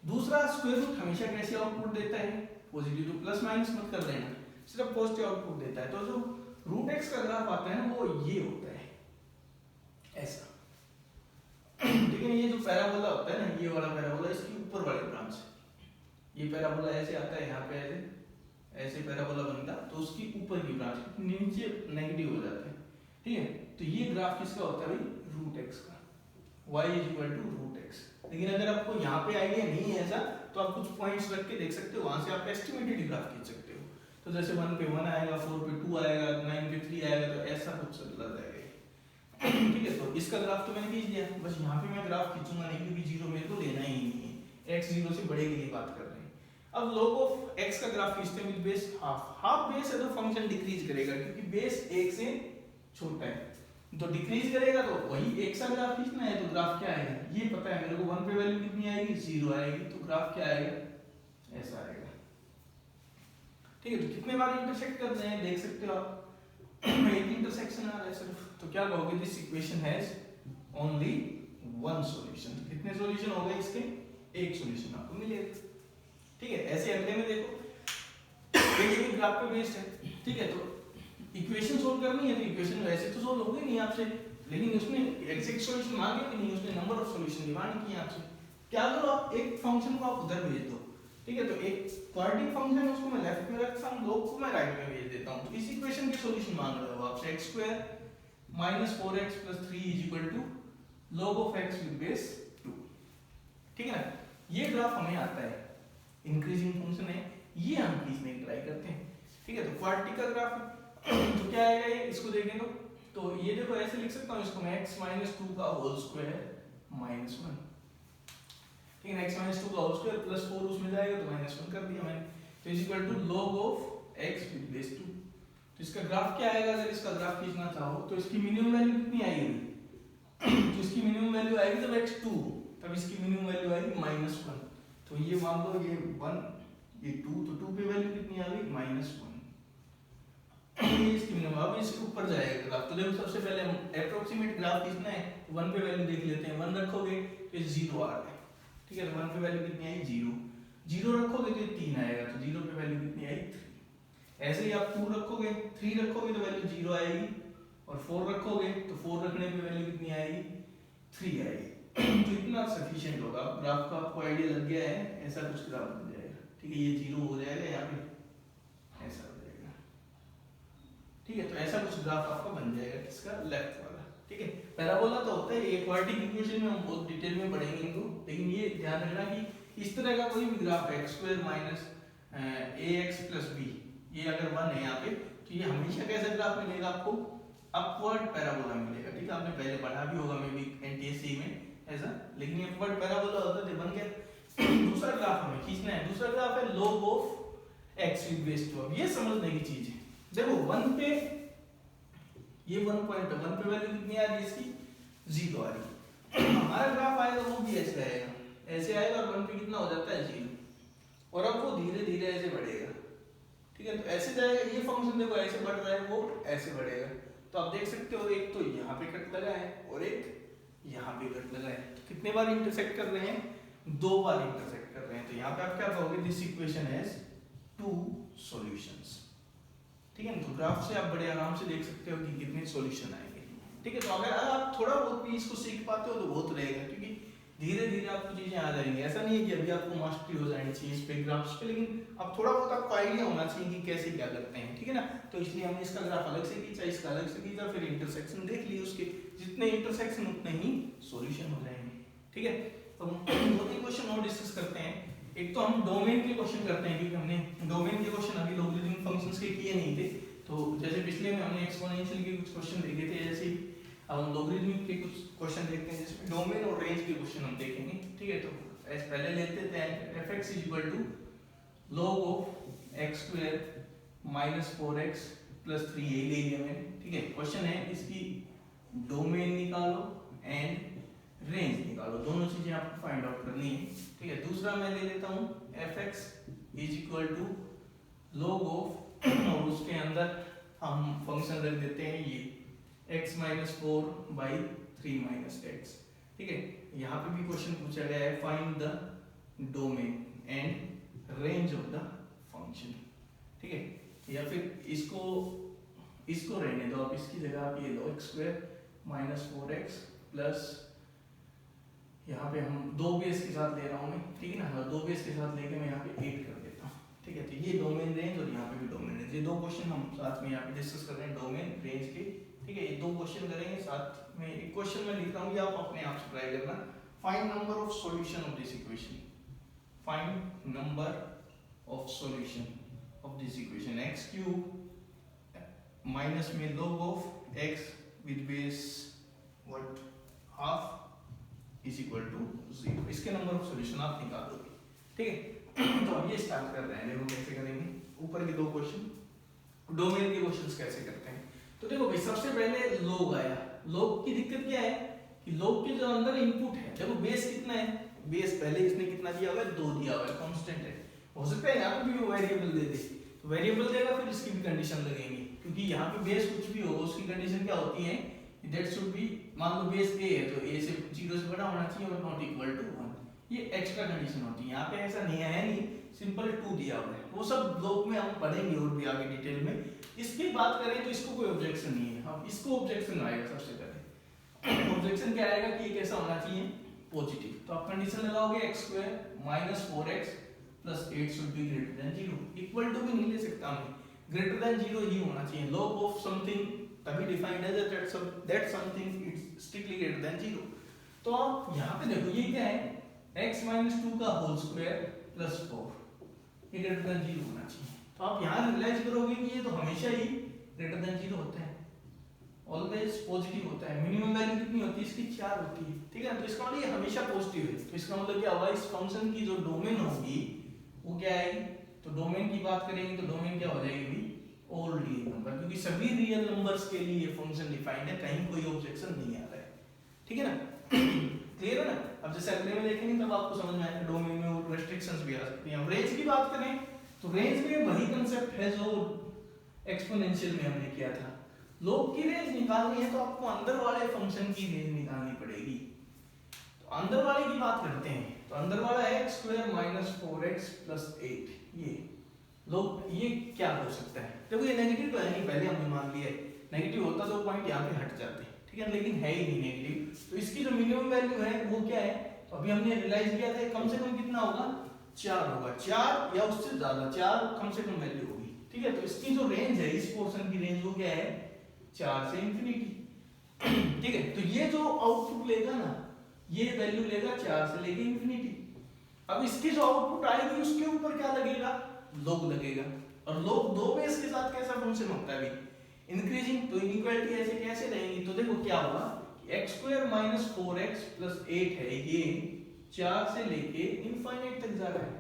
दूसरा स्क्वायर रूट हमेशा कैसे आउटपुट देता है, पॉजिटिव तो प्लस माइनस मत कर देना, सिर्फ पॉजिटिव आउटपुट देता है। तो जो रूट x का ग्राफ आता है ना वो ये होता है ऐसा, लेकिन ये जो पैराबोला होता है ना, ये वाला पैराबोला, इसकी ऊपर वाली ब्रांच, ये पैराबोला ऐसे आता है, यहाँ पे ऐसे ऐसे पैराबोला बनता, तो उसकी ऊपर की ब्रांच नीचे नेगेटिव हो जाता है, ठीक है। तो ये ग्राफ किसका होता है भाई, रूट x का, y is equal to root x। लेकिन अगर आपको यहाँ पे आइडिया नहीं है ऐसा, तो आप कुछ पॉइंट्स रख के देख सकते हो, वहां से आप एस्टिमेटेड ग्राफ खींच सकते हो। तो जैसे 1 पे 1 आएगा, 4 पे 2 आएगा, 9 पे 3 आएगा, तो ऐसा कुछ चलता जाएगा, ठीक है। तो इसका ग्राफ तो मैंने खींच दिया, बस यहाँ पे मैं ग्राफ खींचूंगा नहीं, क्योंकि 0 मेरे को लेना ही नहीं है, x 0 से बड़े के लिए बात कर रहे हैं। अब log ऑफ x का ग्राफ खींचते हैं with base half, half base है तो फंक्शन डिक्रीज करेगा, क्योंकि बेस 1 से छोटा है, तो डिक्रीज करेगा, तो वही x का ग्राफ खींचना है। तो ग्राफ क्या आएगा, ये पता है मेरे को, 1 पे वैल्यू कितनी आएगी, 0 आएगी, तो ग्राफ क्या आएगा, ऐसा आएगा, ठीक है। तो कितने बार इंटरसेक्ट कर रहे हैं देख सकते हो आप, एक इंटरसेक्शन आ रहा है सिर्फ। तो क्या कहोगे, this equation has only one solution. तो कितने सॉल्यूशन हो गए इसके, एक सॉल्यूशन आपको मिलेगा, ठीक है। ऐसे अगले में देखो, ये भी ग्राफ पे बेस्ड है, ठीक है। तो इक्वेशन सोल्व करनी है, तो इक्वेशन वैसे तो सोल्व होगी नहीं आपसे, लेकिन उसने एग्जैक्ट सॉल्यूशन मांगे भी नहीं, उसने नंबर ऑफ सॉल्यूशन डिमांड किए आपसे। क्या करो आप, एक फंक्शन को आप उधर भेज दो, ठीक है। तो एक क्वाड्रेटिक फंक्शन है, उसको मैं लेफ्ट में रखता हूं, log को मैं राइट में भेज देता हूं। तो इस इक्वेशन के सॉल्यूशन मांग रहे हो आपसे, x² - 4x + 3 = log of x with base 2, ठीक है ना। ये ग्राफ हमें आता है, इंक्रीजिंग फंक्शन है, ये हम खींचने की ट्राई करते हैं, ठीक है। तो क्वाड्रेटिक का ग्राफ तो क्या आएगा ये, इसको देखें तो ये देखो ऐसे लिख सकता हूं इसको मैं, x - 2 का होल स्क्वायर -1, ठीक है। x - 2 का होल स्क्वायर प्लस 4 उसमें जाएगा, तो -1 कर दिया मैंने, तो is equal to log of x with base 2। तो इसका ग्राफ क्या आएगा, अगर इसका ग्राफ खींचना चाहो तो इसकी मिनिमम वैल्यू कितनी आएगी, तो इसकी मिनिमम वैल्यू आएगी जब x 2, तब इसकी मिनिमम वैल्यू आएगी -1। तो ये मान लो ये 1 ये 2, तो 2 पे वैल्यू कितनी आ गई, -1, ये इसकी मिनिमम। अब इसके ऊपर जाएगा ग्राफ, तो देखो सबसे पहले हम एप्रोक्सीमेट ग्राफ खींचना है, 1 पे वैल्यू देख लेते हैं, 1 रखोगे तो 0 आ रहा है, ठीक है। तो 1 पे वैल्यू कितनी आई, 0, 0 रखोगे तो 3 आएगा, तो 0 पे वैल्यू कितनी आई, 3। ऐसे ही आप 2 रखोगे, 3 रखोगे तो वैल्यू 0 आएगी, और 4 रखोगे तो 4 रखने पे वैल्यू कितनी आएगी, 3 आएगी। तो इतना सफिशिएंट होगा, ग्राफ का आपको आइडिया लग गया है, ऐसा कुछ ग्राफ बन जाएगा, ठीक है। ये 0 हो जाएगा यहाँ पे, ऐसा हो जाएगा, ठीक है। तो ऐसा कुछ ग्राफ आपका बन जाएगा, किसका, लेफ्ट वाला, ठीक है। पैराबोला तो होता है, ये क्वाड्रेटिक इक्वेशन में हम बहुत डिटेल में पढ़ेंगे इनको, लेकिन ये ध्यान रखना कि इस तरह का कोई भी ग्राफ है, x² - ax + b, ये अगर 1 है यहाँ पे, तो ये हमेशा कैसा ग्राफ मिलेगा आपको, अपवर्ड पैराबोला मिलेगा, ठीक है। आपने पहले पढ़ा भी होगा मे बी एनटीएससी में ऐसा, लेकिन ये अपवर्ड पैराबोला होता है, बन गया। दूसरा ग्राफ हमें खींचना है, दूसरा ग्राफ है log of x with base 2। अब ये समझने की चीज है, देखो 1 पे ये 1.1 पे वैल्यू कितनी आ रही है इसकी, 0 आ रही है। हमारा ग्राफ आएगा वो भी ऐसे आएगा, ऐसे आएगा, और 1 पे कितना हो जाता है, 0, और अब वो धीरे धीरे ऐसे बढ़ेगा, ठीक है। तो ऐसे जाएगा, ये फंक्शन देखो ऐसे बढ़ रहा है, वो ऐसे बढ़ेगा। तो आप देख सकते हो, एक तो यहाँ पे कट लगा है और एक यहाँ पे कट लगा है, तो कितने बार इंटरसेक्ट कर रहे हैं, 2 बार इंटरसेक्ट कर रहे हैं। तो यहाँ पे आप क्या कहोगे, दिस इक्वेशन हैज 2 सॉल्यूशंस, ठीक है। तो ग्राफ से आप बड़े आराम से देख सकते हो कि कितने सॉल्यूशन आएंगे, ठीक है। तो अगर आप थोड़ा बहुत भी इसको सीख पाते हो तो बहुत रहेगा, क्योंकि धीरे धीरे आपको चीजें आ जाएंगी। ऐसा नहीं है कि अभी आपको मास्टरी हो जानी चाहिए इस पे, ग्राफ्स पे, लेकिन अब थोड़ा बहुत आपको आइडिया होना चाहिए कि कैसे क्या करते हैं, ठीक है ना। तो इसलिए हमने इसका ग्राफ अलग से खींचा, इसका अलग से खींचा, फिर इंटरसेक्शन देख लिए उसके, जितने इंटरसेक्शन उतने ही सॉल्यूशन हो जाएंगे, ठीक है। तो हम 2-3 क्वेश्चन और डिस्कस करते हैं। एक तो हम डोमेन के क्वेश्चन करते हैं, क्योंकि हमने डोमेन के क्वेश्चन अभी लॉगरिथमिक फंक्शंस के किए नहीं थे। तो जैसे पिछले में हमने एक्सपोनेंशियल के कुछ क्वेश्चन देखे थे, जैसे अब हम लोगरिथमिक के कुछ क्वेश्चन देखते हैं जिसमें डोमेन और रेंज के क्वेश्चन हम देखेंगे, ठीक है। तो ऐसे पहले लेते थे fx is equal to log of x square minus 4x plus 3 यही ले लिया मैंने, ठीक है। क्वेश्चन है इसकी डोमेन निकालो एंड रेंज निकालो, दोनों चीजें आपको फाइंड आउट करनी है, ठीक है। दूसरा मैं ले लेता हूँ fx is equal to log of और उसके अंदर हम फंक्शन रख देते हैं ये x minus 4 by 3 minus x, ठीक है। यहाँ पे भी क्वेश्चन पूछा गया है find the domain and range of the function, ठीक है। या फिर इसको रहने दो, आप इसकी जगह आप ये लो x square minus 4x plus यहाँ पे हम दो बेस के साथ ले रहा हूँ मैं, ठीक है ना, दो बेस के साथ लेके मैं यहाँ पे 8 कर देता हूँ, ठीक है। तो ये डोमेन रेंज और यहाँ पे भी डोमेन रेंज, ये दो क्वेश्चन हम साथ में यहाँ पे डिस्कस कर रहे हैं डोमेन रेंज के, ठीक है। ये दो क्वेश्चन करेंगे साथ में। एक क्वेश्चन में लिख रहा हूँ, ये आप अपने आप से ट्राई करना। Find number of solution of this equation, find number of solution of this equation x cube minus में log of x with base what half is equal to 0, इसके नंबर ऑफ सॉल्यूशन आप निकाल दोगे, ठीक है। तो अब ये स्टार्ट कर रहे हैं, देखो कैसे करेंगे। ऊपर के दो क्वेश्चन डोमेन के क्वेश्चंस कैसे करते हैं। तो देखो भाई सबसे पहले log आया, log की दिक्कत क्या है कि log के जो अंदर इनपुट है, देखो बेस कितना है, बेस पहले इसने कितना दिया हुआ है 2 दिया हुआ है, कांस्टेंट है। हो सकता है यहाँ पे भी वो वेरिएबल दे दे, तो वेरिएबल देगा फिर इसकी भी कंडीशन लगेंगी, क्योंकि यहाँ पे बेस कुछ भी होगा उसकी कंडीशन क्या होती है, दैट शुड बी, मान लो बेस a है तो a से 0 से बड़ा होना चाहिए और नॉट इक्वल टू 1, ये एक्स्ट्रा कंडीशन होती है। यहाँ पे ऐसा नहीं है, नहीं सिंपल 2 दिया हुआ है, वो सब ब्लॉक में हम पढ़ेंगे और भी आगे डिटेल में। इसकी बात करें तो इसको कोई ऑब्जेक्शन नहीं है। अब इसको ऑब्जेक्शन आएगा, सबसे पहले ऑब्जेक्शन क्या आएगा कि ये कैसा होना चाहिए, पॉजिटिव। तो आप कंडीशन लगाओगे x square minus 4x plus 8 should be greater than 0, equal to भी नहीं ले सकता मैं, ग्रेटर देन 0 ही होना चाहिए। log ऑफ समथिंग तभी डिफाइंड है that something it's strictly greater than 0। तो आप यहाँ पे देखो ये क्या है, x माइनस 2 का होल स्क्वायर प्लस 4, ये ग्रेटर देन 0 होना चाहिए। तो आप यहाँ रियलाइज करोगे कि ये तो हमेशा ही ग्रेटर देन 0 होता है, ऑलवेज पॉजिटिव होता है। मिनिमम वैल्यू कितनी होती है इसकी, 4 होती है, ठीक है। तो इसका मतलब ये हमेशा पॉजिटिव है। तो इसका मतलब क्या हुआ, इस फंक्शन की जो डोमेन होगी वो क्या आएगी, तो डोमेन की बात करेंगे तो डोमेन क्या हो जाएगी, ऑल रियल नंबर, क्योंकि सभी रियल नंबर्स के लिए ये फंक्शन डिफाइंड है, कहीं कोई ऑब्जेक्शन नहीं आ रहा है, ठीक है ना। क्लियर है ना। अब जैसे अगले में देखेंगे तब आपको समझ में आएगा डोमेन में और रेस्ट्रिक्शंस भी आ सकती हैं। अब रेंज की बात करें तो रेंज में वही कांसेप्ट है जो एक्सपोनेंशियल में हमने किया था। log की रेंज निकालनी है तो आपको अंदर वाले फंक्शन की रेंज निकालनी पड़ेगी। तो अंदर वाले की बात करते हैं, तो अंदर वाला है x square minus 4x plus 8, ये लोग ये क्या हो सकता है, देखो ये नेगेटिव तो है नहीं, पहले हमने मान लिया है नेगेटिव होता तो पॉइंट यहाँ पे हट जाते, ठीक है, लेकिन है ही नहीं नेगेटिव। तो इसकी जो मिनिमम वैल्यू है वो क्या है, तो अभी हमने रियलाइज किया था कम से कम कितना होगा, 4 होगा, 4 या उससे ज्यादा, 4 कम से कम वैल्यू होगी, ठीक है। तो इसकी जो रेंज है, इस पोर्शन की रेंज वो क्या है, 4 से इंफिनिटी, ठीक है। तो ये जो आउटपुट लेगा ना, ये वैल्यू लेगा 4 से लेके इंफिनिटी। अब इसकी जो आउटपुट आएगी उसके ऊपर क्या लगेगा, log लगेगा। और log दो बेस के साथ कैसा फंक्शन होता है, इंक्रीजिंग, तो इनइक्वालिटी ऐसे कैसे रहेंगी, तो देखो क्या होगा, x square minus 4x plus 8 है, ये 4 से लेके इनफाइनाइट तक जा रहा है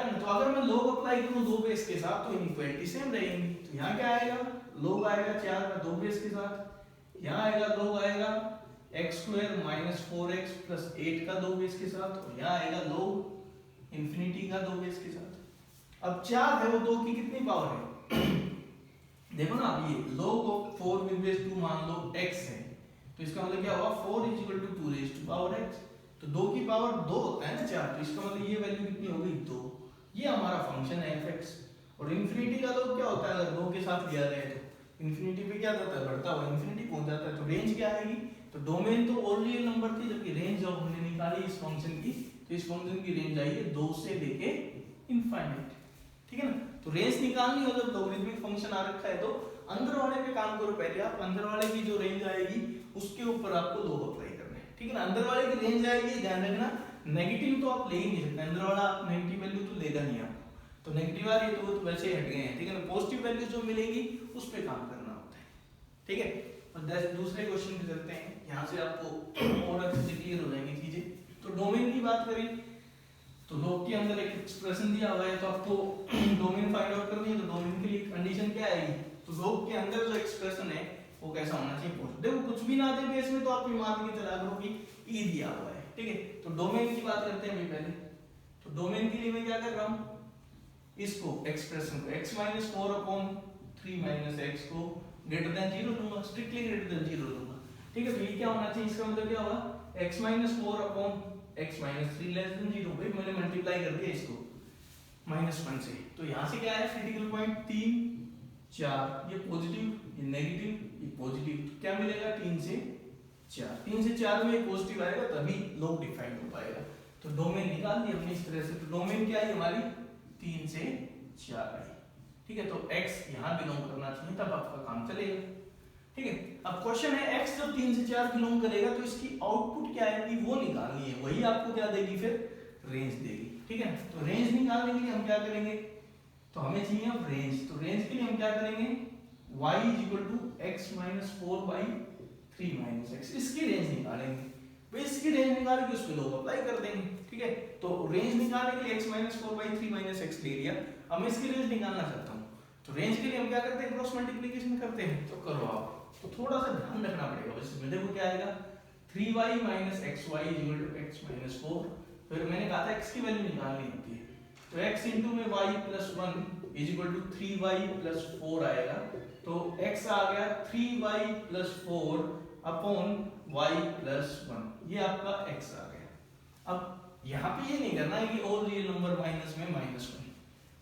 ना। तो अगर मैं log अप्लाई करूं दो बेस के साथ तो इनइक्वालिटी सेम रहेंगी। तो यहाँ क्या आएगा, log आएगा 4 का दो बेस के साथ, यहाँ आएगा log आएगा x square minus 4x plus 8 का दो बेस के साथ, और यहाँ आएगा log इंफिनिटी का दो बेस के साथ। अब 4 है वो 2 की कितनी पावर है देखो ना, अब ये log ऑफ 4 विद बेस 2 मान लो x है, तो इसका मतलब क्या होगा 4 is equal to 2 raise to power x, तो 2 की पावर 2 होता है ना 4, तो इसका मतलब ये वैल्यू कितनी हो गई 2। ये हमारा फंक्शन है fx। और इंफिनिटी का log क्या होता है, अगर 2 के साथ लिया जाए तो इंफिनिटी पे क्या जाता है, बढ़ता हुआ इंफिनिटी पहुंच जाता है। तो रेंज क्या आएगी, तो डोमेन तो ऑल रियल नंबर थी, जबकि रेंज जब हमने निकाली इस फंक्शन की, तो इस फंक्शन की रेंज आई है 2 से लेके इनफाइनाइट, ठीक है ना। तो रेंज निकालनी हो जब लॉगरिथमिक फंक्शन आ रखा है तो अंदर वाले पे काम करो पहले आप, अंदर वाले की जो रेंज आएगी उसके ऊपर आपको log अप्लाई करना है, ठीक है ना। अंदर वाले की रेंज आएगी, ध्यान रखना नेगेटिव तो आप ले ही नहीं सकते, अंदर वाला आप नेगेटिव वैल्यू तो लेगा नहीं आपको, तो नेगेटिव आ रही है तो वैसे हट गए हैं, ठीक है ना। पॉजिटिव वैल्यू जो मिलेगी उस पे काम करना होता है, ठीक है। और दूसरे क्वेश्चन पे चलते हैं, यहाँ से आपको और अच्छे से क्लियर हो जाएंगी चीजें। तो डोमेन की बात करें तो लॉग के अंदर एक एक्सप्रेशन दिया हुआ है, तो आपको डोमेन फाइंड आउट करनी है। तो डोमेन के लिए कंडीशन क्या आएगी, तो लॉग के अंदर जो एक्सप्रेशन है वो कैसा होना चाहिए, पॉजिटिव। देखो कुछ भी ना दे बेस में तो आप ये मान के चला करो कि ई दिया हुआ है, ठीक है। तो डोमेन की बात करते हैं अभी पहले। तो डोमेन के लिए मैं क्या कर रहा हूँ, इसको एक्सप्रेशन को x माइनस 4/3 माइनस एक्स को ग्रेटर देन 0 लूंगा, स्ट्रिक्टली ग्रेटर देन 0 लूंगा, ठीक है। तो ये क्या होना चाहिए, इसका मतलब क्या होगा, x minus 4/x minus 3 less than 0। भाई मैंने मल्टीप्लाई कर दिया इसको -1 से, तो यहाँ से क्या है क्रिटिकल पॉइंट 3 4, ये पॉजिटिव ये नेगेटिव ये पॉजिटिव, तो क्या मिलेगा 3 से 4, 3 से 4 में पॉजिटिव आएगा तभी लॉग डिफाइन हो पाएगा। तो डोमेन निकाल दी हमने इस तरह से। तो डोमेन क्या है हमारी 3 से 4 आई, ठीक है। तो x यहाँ बिलोंग करना चाहिए तब आपका काम चलेगा, ठीक है। अब क्वेश्चन है x जब 3 से 4 बिलोंग करेगा तो इसकी आउटपुट क्या आएगी वो निकालनी है, वही आपको क्या देगी, फिर रेंज देगी, ठीक है। तो रेंज निकालने के लिए हम क्या करेंगे, तो हमें चाहिए अब रेंज। तो रेंज के लिए हम क्या करेंगे, y x minus 4/3 minus x, इसकी रेंज निकालेंगे। भाई इसकी रेंज निकाल के उस पे लोग अप्लाई कर देंगे, ठीक है। तो रेंज निकालने के लिए x माइनस 4/3 माइनस एक्स ले लिया, अब मैं इसकी रेंज निकालना चाहता हूँ। तो रेंज के लिए हम क्या करते हैं, क्रॉस मल्टीप्लिकेशन करते हैं। तो करो आप, तो थोड़ा सा ध्यान रखना पड़ेगा इसमें। देखो क्या आएगा, 3y minus xy x minus 4। फिर मैंने कहा था x की वैल्यू निकालनी होती है, तो x इंटू में y plus 1 is equal to 3y plus 4 आएगा। तो x आ गया 3y plus 4 upon y plus 1, ये आपका x आ गया। अब यहाँ पे ये नहीं करना है कि ऑल रियल नंबर माइनस में -1,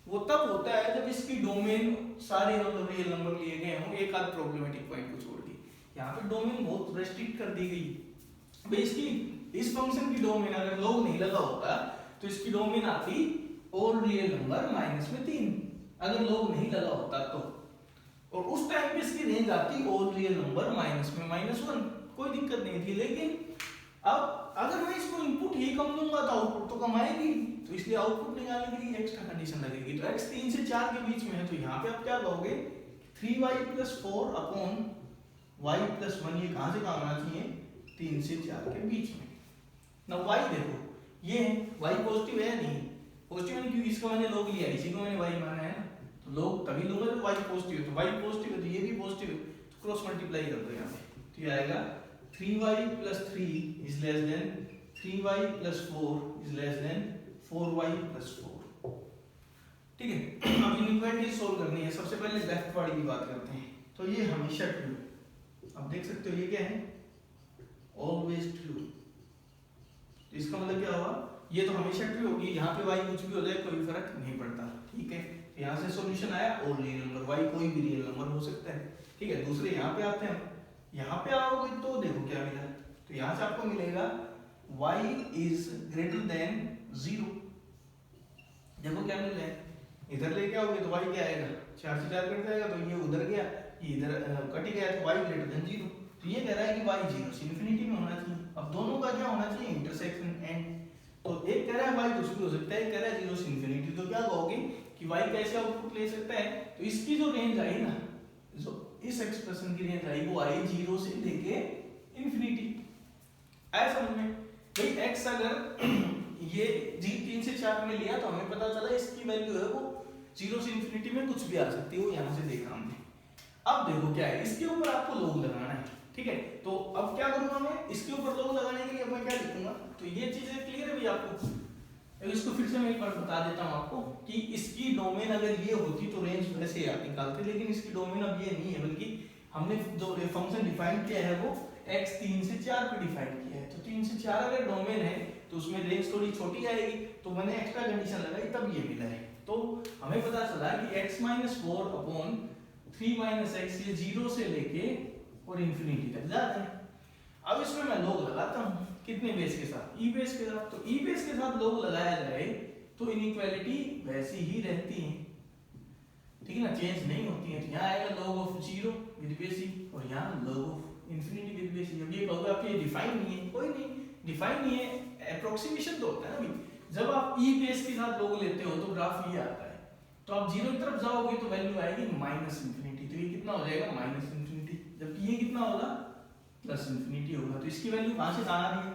वो तब होता है जब इसकी डोमेन सारे मतलब रियल नंबर लिए गए हों, एक आध प्रॉब्लमेटिक पॉइंट को छोड़ के। यहाँ पे डोमेन बहुत रेस्ट्रिक्ट कर दी गई। भाई इसकी इस फंक्शन की डोमेन अगर लॉग नहीं लगा होता तो इसकी डोमेन आती ऑल रियल नंबर -3, अगर लॉग नहीं लगा होता तो। और उस टाइम पे इसकी रेंज आती ऑल रियल नंबर माइनस में -1, कोई दिक्कत नहीं थी। लेकिन अब अगर मैं इसको इनपुट ही कम दूंगा तो आउटपुट तो कम आएगी, तो इसलिए आउटपुट निकालने के लिए एक्स्ट्रा कंडीशन लगेगी। तो x 3 से 4 के बीच में है, तो यहाँ पे आप क्या कहोगे, 3y plus 4 upon y plus 1, ये कहाँ से कहाँ आना चाहिए, 3 से 4 के बीच में। ना y देखो ये है, y पॉजिटिव है नहीं, पॉजिटिव है क्योंकि इसका मैंने लॉग लिया, इसी को मैंने y माना है ना, तो लॉग तभी लूंगा जब y पॉजिटिव है। तो y पॉजिटिव है तो ये भी पॉजिटिव है, तो क्रॉस मल्टीप्लाई कर दो यहाँ पे, तो ये आएगा 3y plus 3 is less than 3y plus 4 is less than 4y plus 4, ठीक है। अब इनइक्वालिटी सोल्व करनी है। सबसे पहले लेफ्ट वाली की बात करते हैं। तो ये हमेशा ट्रू, अब देख सकते हो ये क्या है, ऑलवेज ट्रू। तो इसका मतलब क्या हुआ, ये तो हमेशा ट्रू होगी, यहाँ पे y कुछ भी हो जाए कोई फर्क नहीं पड़ता, ठीक है। तो यहाँ से सॉल्यूशन आया ऑल रियल नंबर, y कोई भी रियल नंबर हो सकता है, ठीक है। दूसरे यहाँ पे आते हैं, यहाँ पे आओगे तो देखो क्या मिला, तो यहाँ से आपको मिलेगा y इज ग्रेटर देन 0। देखो क्या मिल रहा है, इधर लेके आओगे तो y क्या आएगा, 4 से 4 कट जाएगा, तो ये उधर गया ये इधर कट गया, तो y ग्रेटर देन 0। तो ये कह रहा है कि y 0 से इंफिनिटी में होना चाहिए। अब दोनों का क्या होना चाहिए, इंटरसेक्शन एंड। तो एक कह रहा है y कुछ भी हो सकता है, एक कह रहा है 0 से इंफिनिटी। तो क्या कहोगे कि y कैसे आउटपुट ले सकता है, तो इसकी जो रेंज आई ना, जो इस एक्सप्रेशन की रेंज आई वो आई 0 से लेके इंफिनिटी। आया समझ में। भाई x अगर ये 3 से 4 में लिया तो हमें पता चला इसकी वैल्यू है वो 0 से इंफिनिटी में कुछ भी आ सकती है, वो यहाँ से देखा हमने। अब देखो क्या है, इसके ऊपर आपको लॉग लगाना है, ठीक है। तो अब क्या करूंगा मैं, इसके ऊपर लॉग लगाने के लिए मैं क्या लिखूंगा, तो ये चीजें क्लियर है भाई आपको। इसको फिर से मैं एक बार बता देता हूँ आपको कि इसकी डोमेन अगर ये होती तो रेंज वैसे आप निकालते, लेकिन इसकी डोमेन अब ये नहीं है, बल्कि हमने जो फंक्शन डिफाइन किया है वो x 3 से 4 पे डिफाइन किया है। तो 3 से 4 अगर डोमेन है तो उसमें रेंज थोड़ी छोटी आएगी, तो मैंने एक्स्ट्रा कंडीशन लगाई तब ये मिला है। तो हमें पता चला कि x minus 4 upon 3 minus x ये 0 से लेके और इंफिनिटी तक जाता है। अब इसमें मैं लॉग लगाता हूँ, कितने बेस के साथ, ई बेस के साथ। तो ई बेस के साथ लॉग लगाया जाए तो इनइक्वालिटी वैसी ही रहती है, ठीक है ना, चेंज नहीं होती है। यहाँ आएगा log of 0 with base e, और यहाँ log of infinity with base e. अब ये कहोगे आप ये डिफाइन नहीं है, कोई नहीं, डिफाइन नहीं है, अप्रोक्सीमेशन तो होता है ना भाई। जब आप ई बेस के साथ log लेते हो तो ग्राफ ये आता है, तो आप 0 की तरफ जाओगे तो वैल्यू आएगी माइनस इंफिनिटी, तो ये कितना हो जाएगा माइनस इंफिनिटी। जबकि जबकि ये कितना होगा प्लस इन्फिनिटी होगा। तो इसकी वैल्यू कहाँ से कहाँ आ रही है,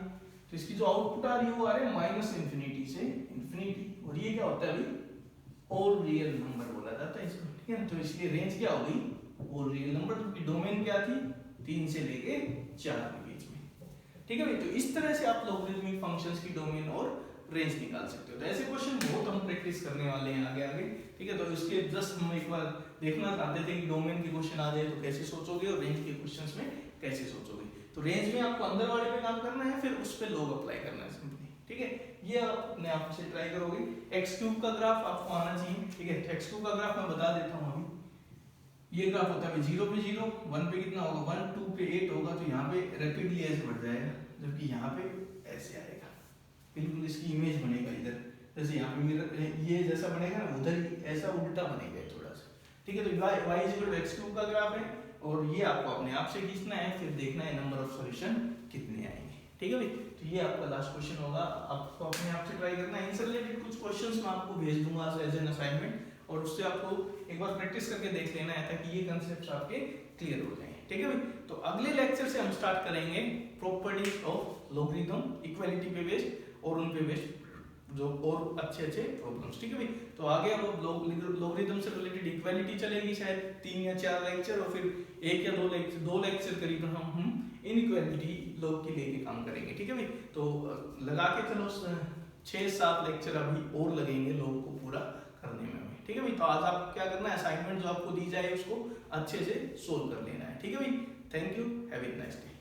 तो इसकी जो आउटपुट आ रही है वो आ रही है माइनस इन्फिनिटी से इन्फिनिटी, और ये क्या होता है अभी और रियल नंबर बोला जाता है इसको, ठीक है ना। तो इसलिए रेंज क्या हो गई और रियल नंबर, क्योंकि डोमेन क्या थी 3 से लेके 4 के बीच में, ठीक है भाई। तो इस तरह से आप लॉगरिदमिक फंक्शंस की डोमेन और रेंज निकाल सकते हो। तो ऐसे क्वेश्चन बहुत हम प्रैक्टिस करने वाले हैं आगे आगे, ठीक है। तो इसके जस्ट हम एक बार देखना चाहते थे कि डोमेन के क्वेश्चन आ जाए तो कैसे सोचोगे और रेंज के क्वेश्चंस में कैसे सोचोगे। तो रेंज में आपको अंदर वाले पे काम करना है, फिर उस पे लॉग अप्लाई करना है सिंपली, ठीक है। ये आप अपने आप से ट्राई करोगे। x³ का ग्राफ आपको आना चाहिए, ठीक है। तो x³ का ग्राफ मैं बता देता हूँ अभी। ये ग्राफ होता है 0 पे 0, 1 पे कितना होगा 1, 2 पे 8 होगा, तो यहाँ पे रैपिडली ऐसे बढ़ जाएगा, जबकि यहाँ पे ऐसे आएगा, बिल्कुल इसकी इमेज बनेगा इधर, जैसे यहाँ पे मेरा ये जैसा बनेगा ना उधर ही ऐसा उल्टा बनेगा थोड़ा सा, ठीक है। तो y x³ का ग्राफ है और ये आपको अपने आप से खींचना है, फिर देखना है नंबर ऑफ सॉल्यूशन कितने आएंगे, ठीक है भाई। तो ये आपका लास्ट क्वेश्चन होगा, आपको अपने आप से ट्राई करना है। इनसे रिलेटेड कुछ क्वेश्चंस मैं आपको भेज दूंगा एज एन असाइनमेंट, और उससे आपको एक बार प्रैक्टिस करके देख लेना है ताकि ये कंसेप्ट्स आपके क्लियर हो जाएं, ठीक है भाई। तो अगले लेक्चर से हम स्टार्ट करेंगे प्रॉपर्टीज ऑफ लॉगरिथम, इक्वालिटी पे बेस्ड और उन पे बेस्ड जो और अच्छे प्रॉब्लम्स, ठीक है भाई। तो आगे अब लॉगरिथम से रिलेटेड इक्वालिटी चलेगी शायद 3 या 4 लेक्चर, और फिर 1 या 2 लेक्चर करीबन हम इनइक्वालिटी लॉग के लेके काम करेंगे, ठीक है भाई। तो लगा के चलो 6-7 लेक्चर अभी और लगेंगे लॉग को पूरा करने में, ठीक है भाई। तो आज आप क्या करना है, असाइनमेंट जो आपको दी जाए उसको अच्छे से सोल्व कर लेना है, ठीक है भाई। Thank you, have a nice day.